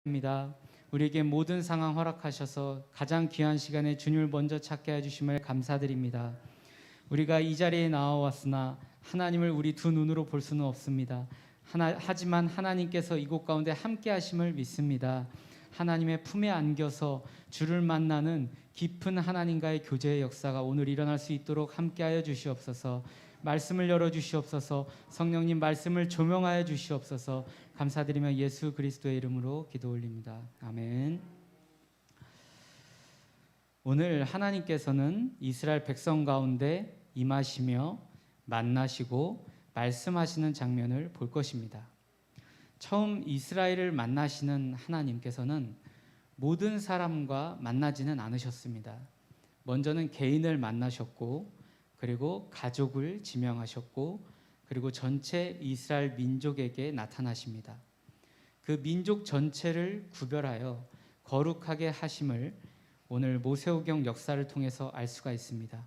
입니다. 우리에게 모든 상황 허락하셔서 가장 귀한 시간에 주님을 먼저 찾게 해주심을 감사드립니다. 우리가 이 자리에 나와왔으나 하나님을 우리 두 눈으로 볼 수는 없습니다. 하지만 하나님께서 이곳 가운데 함께 하심을 믿습니다. 하나님의 품에 안겨서 주를 만나는 깊은 하나님과의 교제의 역사가 오늘 일어날 수 있도록 함께하여 주시옵소서. 말씀을 열어주시옵소서. 성령님 말씀을 조명하여 주시옵소서. 감사드리며 예수 그리스도의 이름으로 기도 올립니다. 아멘. 오늘 하나님께서는 이스라엘 백성 가운데 임하시며 만나시고 말씀하시는 장면을 볼 것입니다. 처음 이스라엘을 만나시는 하나님께서는 모든 사람과 만나지는 않으셨습니다. 먼저는 개인을 만나셨고, 그리고 가족을 지명하셨고, 그리고 전체 이스라엘 민족에게 나타나십니다. 그 민족 전체를 구별하여 거룩하게 하심을 오늘 모세오경 역사를 통해서 알 수가 있습니다.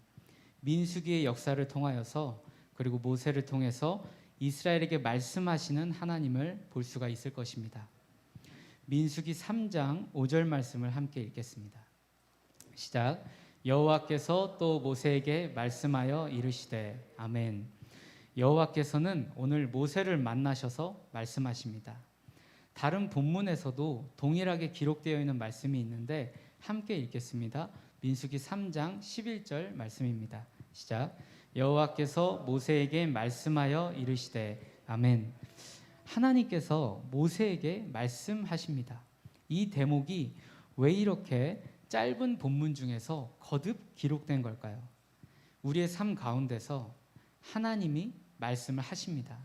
민수기의 역사를 통하여서, 그리고 모세를 통해서 이스라엘에게 말씀하시는 하나님을 볼 수가 있을 것입니다. 민수기 3장 5절 말씀을 함께 읽겠습니다. 시작. 여호와께서 또 모세에게 말씀하여 이르시되. 아멘. 여호와께서는 오늘 모세를 만나셔서 말씀하십니다. 다른 본문에서도 동일하게 기록되어 있는 말씀이 있는데 함께 읽겠습니다. 민수기 3장 11절 말씀입니다. 시작. 여호와께서 모세에게 말씀하여 이르시되. 아멘. 하나님께서 모세에게 말씀하십니다. 이 대목이 왜 이렇게 짧은 본문 중에서 거듭 기록된 걸까요? 우리의 삶 가운데서 하나님이 말씀을 하십니다.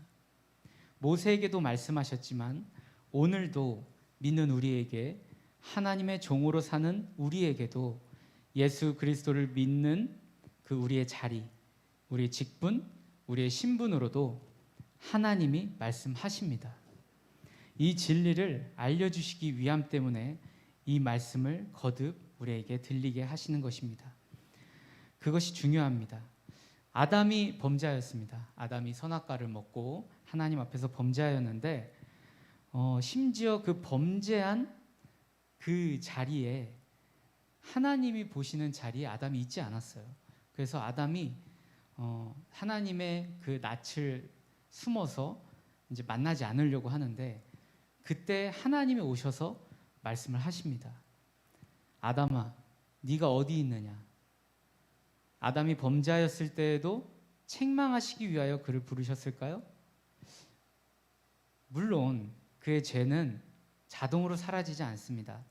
모세에게도 말씀하셨지만 오늘도 믿는 우리에게, 하나님의 종으로 사는 우리에게도 예수 그리스도를 믿는 그 우리의 자리, 우리의 직분, 우리의 신분으로도 하나님이 말씀하십니다. 이 진리를 알려주시기 위함 때문에 이 말씀을 거듭 우리에게 들리게 하시는 것입니다. 그것이 중요합니다. 아담이 범죄하였습니다. 아담이 선악과를 먹고 하나님 앞에서 범죄하였는데 심지어 그 범죄한 그 자리에, 하나님이 보시는 자리에 아담이 있지 않았어요. 그래서 아담이 하나님의 그 낯을 숨어서 이제 만나지 않으려고 하는데, 그때 하나님이 오셔서 말씀을 하십니다. 아담아, 네가 어디 있느냐? 아담이 범죄하였을 때에도 책망하시기 위하여 그를 부르셨을까요? 물론 그의 죄는 자동으로 사라지지 않습니다.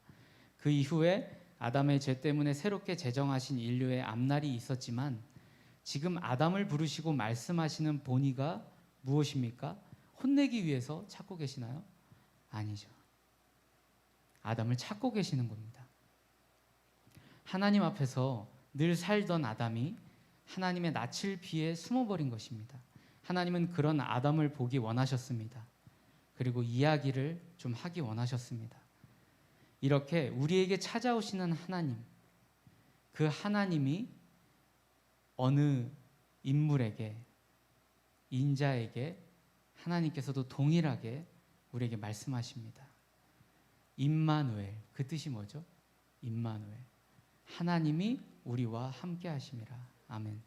그 이후에 아담의 죄 때문에 새롭게 제정하신 인류의 앞날이 있었지만, 지금 아담을 부르시고 말씀하시는 본의가 무엇입니까? 혼내기 위해서 찾고 계시나요? 아니죠. 아담을 찾고 계시는 겁니다. 하나님 앞에서 늘 살던 아담이 하나님의 낯을 피해 숨어버린 것입니다. 하나님은 그런 아담을 보기 원하셨습니다. 그리고 이야기를 좀 하기 원하셨습니다. 이렇게 우리에게 찾아오시는 하나님, 그 하나님이 어느 인물에게, 인자에게 하나님께서도 동일하게 우리에게 말씀하십니다. 임마누엘, 그 뜻이 뭐죠? 임마누엘, 하나님이 우리와 함께 하심이라. 아멘.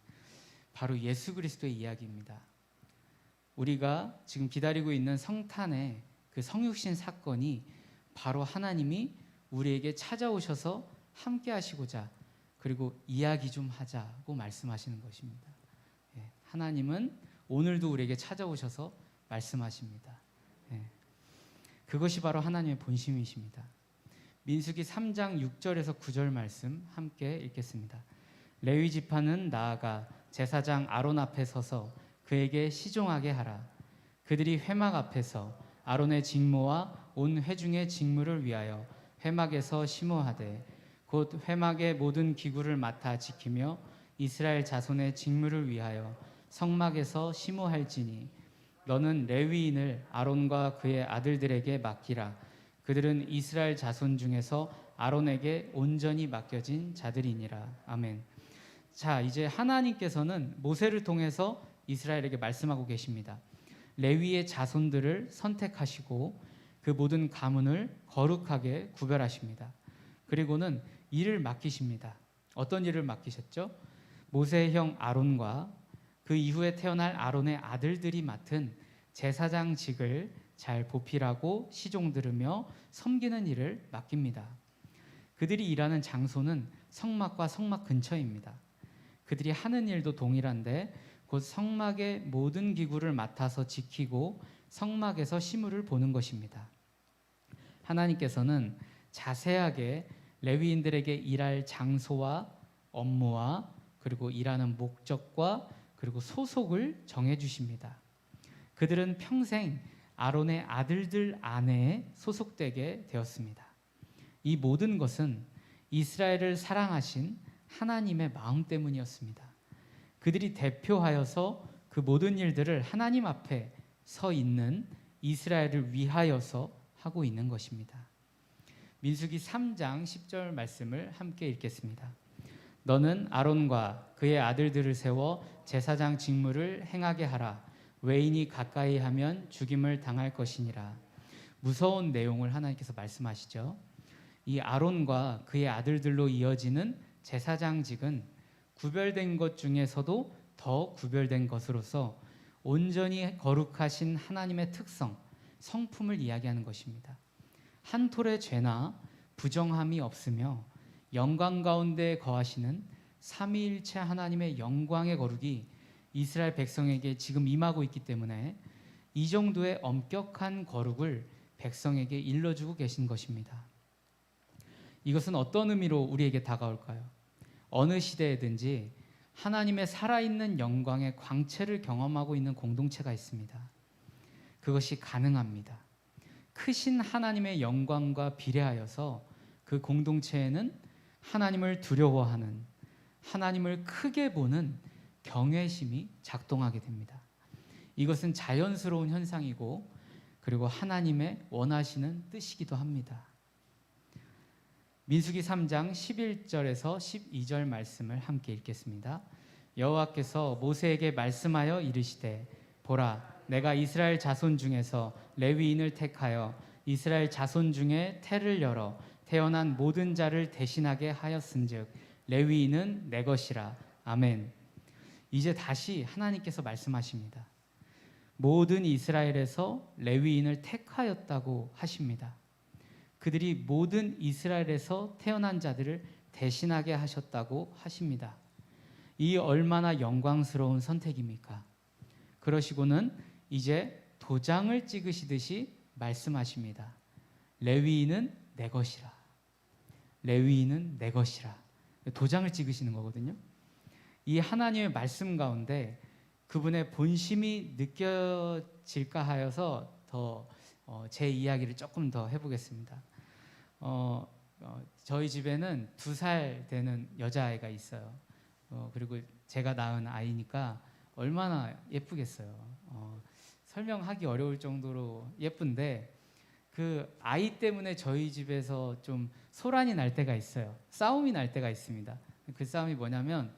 바로 예수 그리스도의 이야기입니다. 우리가 지금 기다리고 있는 성탄의 그 성육신 사건이 바로 하나님이 우리에게 찾아오셔서 함께 하시고자, 그리고 이야기 좀 하자고 말씀하시는 것입니다. 하나님은 오늘도 우리에게 찾아오셔서 말씀하십니다. 그것이 바로 하나님의 본심이십니다. 민수기 3장 6절에서 9절 말씀 함께 읽겠습니다. 레위 지파는 나아가 제사장 아론 앞에 서서 그에게 시종하게 하라. 그들이 회막 앞에서 아론의 직무와 온 회중의 직무를 위하여 회막에서 심호하되, 곧 회막의 모든 기구를 맡아 지키며 이스라엘 자손의 직무를 위하여 성막에서 심호할지니, 너는 레위인을 아론과 그의 아들들에게 맡기라. 그들은 이스라엘 자손 중에서 아론에게 온전히 맡겨진 자들이니라. 아멘. 자, 이제 하나님께서는 모세를 통해서 이스라엘에게 말씀하고 계십니다. 레위의 자손들을 선택하시고 그 모든 가문을 거룩하게 구별하십니다. 그리고는 일을 맡기십니다. 어떤 일을 맡기셨죠? 모세의 형 아론과 그 이후에 태어날 아론의 아들들이 맡은 제사장직을 잘 보필하고 시종 들으며 섬기는 일을 맡깁니다. 그들이 일하는 장소는 성막과 성막 근처입니다. 그들이 하는 일도 동일한데 곧 성막의 모든 기구를 맡아서 지키고 성막에서 시물을 보는 것입니다. 하나님께서는 자세하게 레위인들에게 일할 장소와 업무와 그리고 일하는 목적과 그리고 소속을 정해 주십니다. 그들은 평생 아론의 아들들 안에 소속되게 되었습니다. 이 모든 것은 이스라엘을 사랑하신 하나님의 마음 때문이었습니다. 그들이 대표하여서 그 모든 일들을 하나님 앞에 서 있는 이스라엘을 위하여서 하고 있는 것입니다. 민수기 3장 10절 말씀을 함께 읽겠습니다. 너는 아론과 그의 아들들을 세워 제사장 직무를 행하게 하라. 외인이 가까이 하면 죽임을 당할 것이니라. 무서운 내용을 하나님께서 말씀하시죠. 이 아론과 그의 아들들로 이어지는 제사장직은 구별된 것 중에서도 더 구별된 것으로서 온전히 거룩하신 하나님의 특성, 성품을 이야기하는 것입니다. 한 톨의 죄나 부정함이 없으며 영광 가운데 거하시는 삼위일체 하나님의 영광의 거룩이 이스라엘 백성에게 지금 임하고 있기 때문에 이 정도의 엄격한 거룩을 백성에게 일러주고 계신 것입니다. 이것은 어떤 의미로 우리에게 다가올까요? 어느 시대에든지 하나님의 살아있는 영광의 광채를 경험하고 있는 공동체가 있습니다. 그것이 가능합니다. 크신 하나님의 영광과 비례하여서 그 공동체에는 하나님을 두려워하는, 하나님을 크게 보는 경외심이 작동하게 됩니다. 이것은 자연스러운 현상이고 그리고 하나님의 원하시는 뜻이기도 합니다. 민수기 3장 11절에서 12절 말씀을 함께 읽겠습니다. 여호와께서 모세에게 말씀하여 이르시되 보라 내가 이스라엘 자손 중에서 레위인을 택하여 이스라엘 자손 중에 태를 열어 태어난 모든 자를 대신하게 하였은즉 레위인은 내 것이라. 아멘. 이제 다시 하나님께서 말씀하십니다. 모든 이스라엘에서 레위인을 택하였다고 하십니다. 그들이 모든 이스라엘에서 태어난 자들을 대신하게 하셨다고 하십니다. 이 얼마나 영광스러운 선택입니까? 그러시고는 이제 도장을 찍으시듯이 말씀하십니다. 레위인은 내 것이라. 레위인은 내 것이라. 도장을 찍으시는 거거든요. 이 하나님의 말씀 가운데 그분의 본심이 느껴질까 하여서 더 제 이야기를 조금 더 해보겠습니다. 저희 집에는 2살 되는 여자아이가 있어요. 그리고 제가 낳은 아이니까 얼마나 예쁘겠어요. 설명하기 어려울 정도로 예쁜데 그 아이 때문에 저희 집에서 좀 소란이 날 때가 있어요. 싸움이 날 때가 있습니다. 그 싸움이 뭐냐면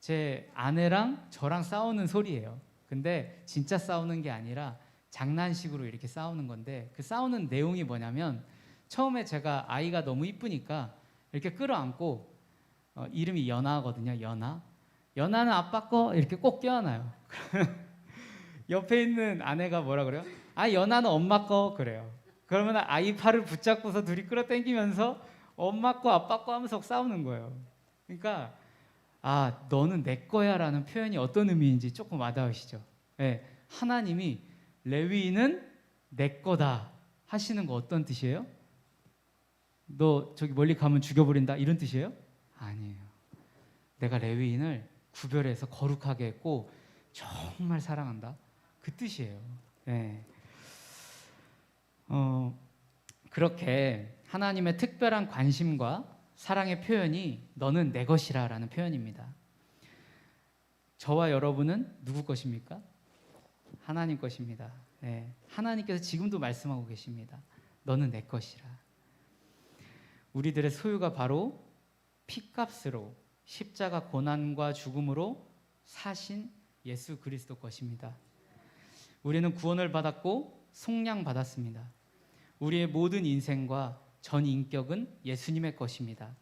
제 아내랑 저랑 싸우는 소리예요. 근데 진짜 싸우는 게 아니라 장난식으로 이렇게 싸우는 건데 그 싸우는 내용이 뭐냐면 처음에 제가 아이가 너무 이쁘니까 이렇게 끌어안고 이름이 연아거든요. 연아는 아빠 거 이렇게 꼭 껴안아요. 옆에 있는 아내가 뭐라 그래요? 아 연아는 엄마 거 그래요. 그러면 아이 팔을 붙잡고서 둘이 끌어당기면서 엄마 거 아빠 거 하면서 싸우는 거예요. 그러니까 아 너는 내 거야 라는 표현이 어떤 의미인지 조금 와닿으시죠? 네, 하나님이 레위인은 내 거다 하시는 거 어떤 뜻이에요? 너 저기 멀리 가면 죽여버린다 이런 뜻이에요? 아니에요. 내가 레위인을 구별해서 거룩하게 했고 정말 사랑한다 그 뜻이에요. 네. 그렇게 하나님의 특별한 관심과 사랑의 표현이 너는 내 것이라 라는 표현입니다. 저와 여러분은 누구 것입니까? 하나님 것입니다. 네. 하나님께서 지금도 말씀하고 계십니다. 너는 내 것이라. 우리들의 소유가 바로 피값으로 십자가 고난과 죽음으로 사신 예수 그리스도 것입니다. 우리는 구원을 받았고 속량 받았습니다. 우리의 모든 인생과 전 인격은 예수님의 것입니다.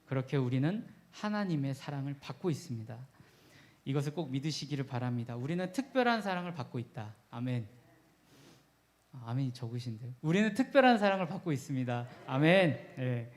그렇게 우리는 하나님의 사랑을 받고 있습니다. 이것을 꼭 믿으시기를 바랍니다. 우리는 특별한 사랑을 받고 있다. 아멘. 아멘이 적으신데요. 우리는 특별한 사랑을 받고 있습니다. 아멘. 네.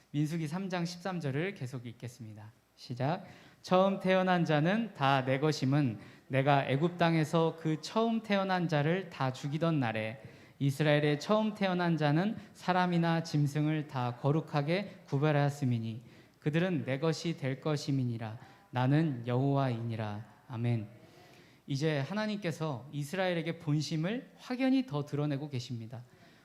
민수기 3장 13절을 계속 읽겠습니다. 시작. 처음 태어난 자는 다 내 것임은 내가 애굽 땅에서 그 처음 태어난 자를 다 죽이던 날에 이스라엘의 처음 태어난 자는 사람이나 짐승을 다 거룩하게 구별하였음이니 그들은 내 것이 될 것임이니라. 나는 여호와이니라. 아멘. 이제 하나님께서 이스라엘에게 본심을 확연히 더 드러내고 계십니다.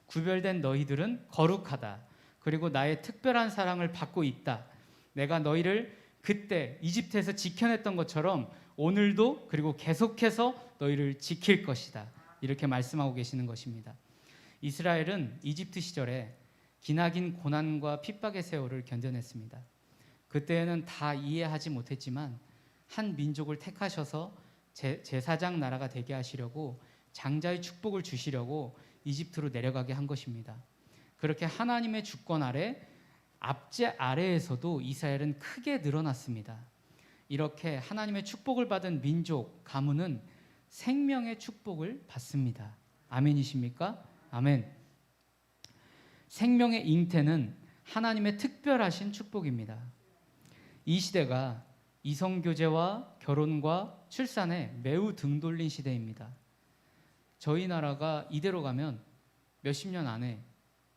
구별된 너희들은 거룩하다. 그리고 나의 특별한 사랑을 받고 있다. 내가 너희를 그때 이집트에서 지켜냈던 것처럼 오늘도 그리고 계속해서 너희를 지킬 것이다. 이렇게 말씀하고 계시는 것입니다. 이스라엘은 이집트 시절에 기나긴 고난과 핍박의 세월을 견뎌냈습니다. 그때는 다 이해하지 못했지만 한 민족을 택하셔서 제사장 나라가 되게 하시려고 장자의 축복을 주시려고 이집트로 내려가게 한 것입니다. 그렇게 하나님의 주권 아래 압제 아래에서도 이스라엘은 크게 늘어났습니다. 이렇게 하나님의 축복을 받은 민족 가문은 생명의 축복을 받습니다. 아멘이십니까? 아멘. 생명의 잉태는 하나님의 특별하신 축복입니다. 이 시대가 이성교제와 결혼과 출산에 매우 등 돌린 시대입니다. 저희 나라가 이대로 가면 몇십 년 안에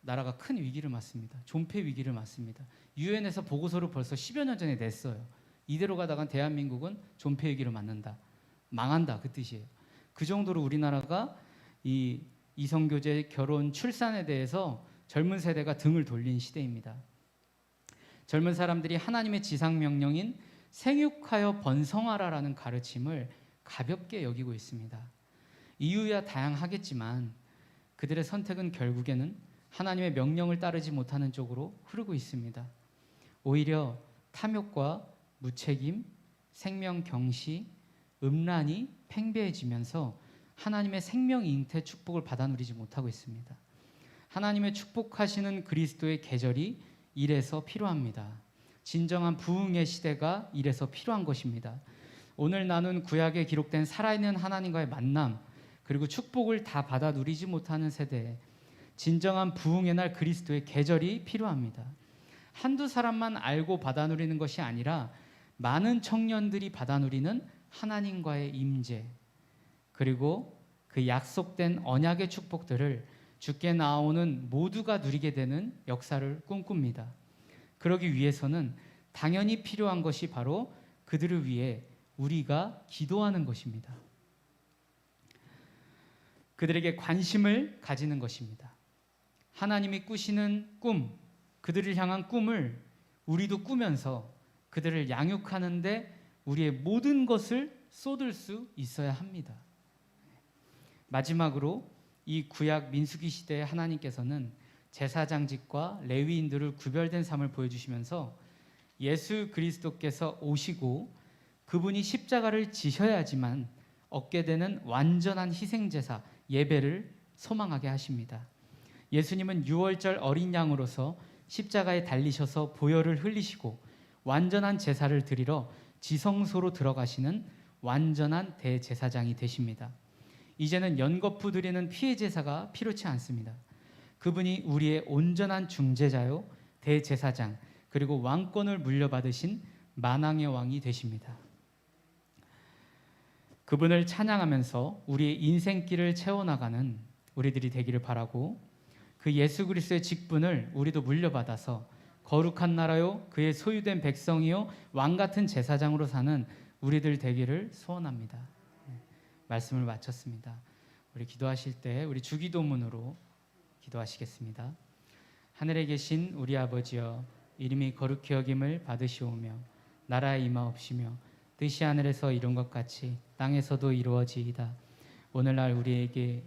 나라가 큰 위기를 맞습니다. 존폐 위기를 맞습니다. 유엔에서 보고서를 벌써 10여 년 전에 냈어요. 이대로 가다간 대한민국은 존폐 위기를 맞는다. 망한다 그 뜻이에요. 그 정도로 우리나라가 이 이성교제, 결혼, 출산에 대해서 젊은 세대가 등을 돌린 시대입니다. 젊은 사람들이 하나님의 지상명령인 생육하여 번성하라라는 가르침을 가볍게 여기고 있습니다. 이유야 다양하겠지만 그들의 선택은 결국에는 하나님의 명령을 따르지 못하는 쪽으로 흐르고 있습니다. 오히려 탐욕과 무책임, 생명 경시, 음란이 팽배해지면서 하나님의 생명 잉태 축복을 받아 누리지 못하고 있습니다. 하나님의 축복하시는 그리스도의 계절이 이래서 필요합니다. 진정한 부흥의 시대가 이래서 필요한 것입니다. 오늘 나눈 구약에 기록된 살아있는 하나님과의 만남, 그리고 축복을 다 받아 누리지 못하는 세대에 진정한 부흥의 날 그리스도의 계절이 필요합니다. 한두 사람만 알고 받아 누리는 것이 아니라 많은 청년들이 받아 누리는 하나님과의 임재, 그리고 그 약속된 언약의 축복들을 주께 나오는 모두가 누리게 되는 역사를 꿈꿉니다. 그러기 위해서는 당연히 필요한 것이 바로 그들을 위해 우리가 기도하는 것입니다. 그들에게 관심을 가지는 것입니다. 하나님이 꾸시는 꿈, 그들을 향한 꿈을 우리도 꾸면서 그들을 양육하는데 우리의 모든 것을 쏟을 수 있어야 합니다. 마지막으로 이 구약 민수기 시대의 하나님께서는 제사장직과 레위인들을 구별된 삶을 보여주시면서 예수 그리스도께서 오시고 그분이 십자가를 지셔야지만 얻게 되는 완전한 희생제사, 예배를 소망하게 하십니다. 예수님은 유월절 어린 양으로서 십자가에 달리셔서 보혈을 흘리시고 완전한 제사를 드리러 지성소로 들어가시는 완전한 대제사장이 되십니다. 이제는 연거푸 드리는 피해 제사가 필요치 않습니다. 그분이 우리의 온전한 중재자요 대제사장, 그리고 왕권을 물려받으신 만왕의 왕이 되십니다. 그분을 찬양하면서 우리의 인생길을 채워나가는 우리들이 되기를 바라고, 그 예수 그리스도의 직분을 우리도 물려받아서 거룩한 나라요 그의 소유된 백성이요 왕 같은 제사장으로 사는 우리들 되기를 소원합니다. 말씀을 마쳤습니다. 우리 기도하실 때 우리 주기도문으로 기도하시겠습니다. 하늘에 계신 우리 아버지여, 이름이 거룩히 여김을 받으시오며 나라에 임하옵시며 뜻이 하늘에서 이룬 것 같이 땅에서도 이루어지이다. 오늘날 우리에게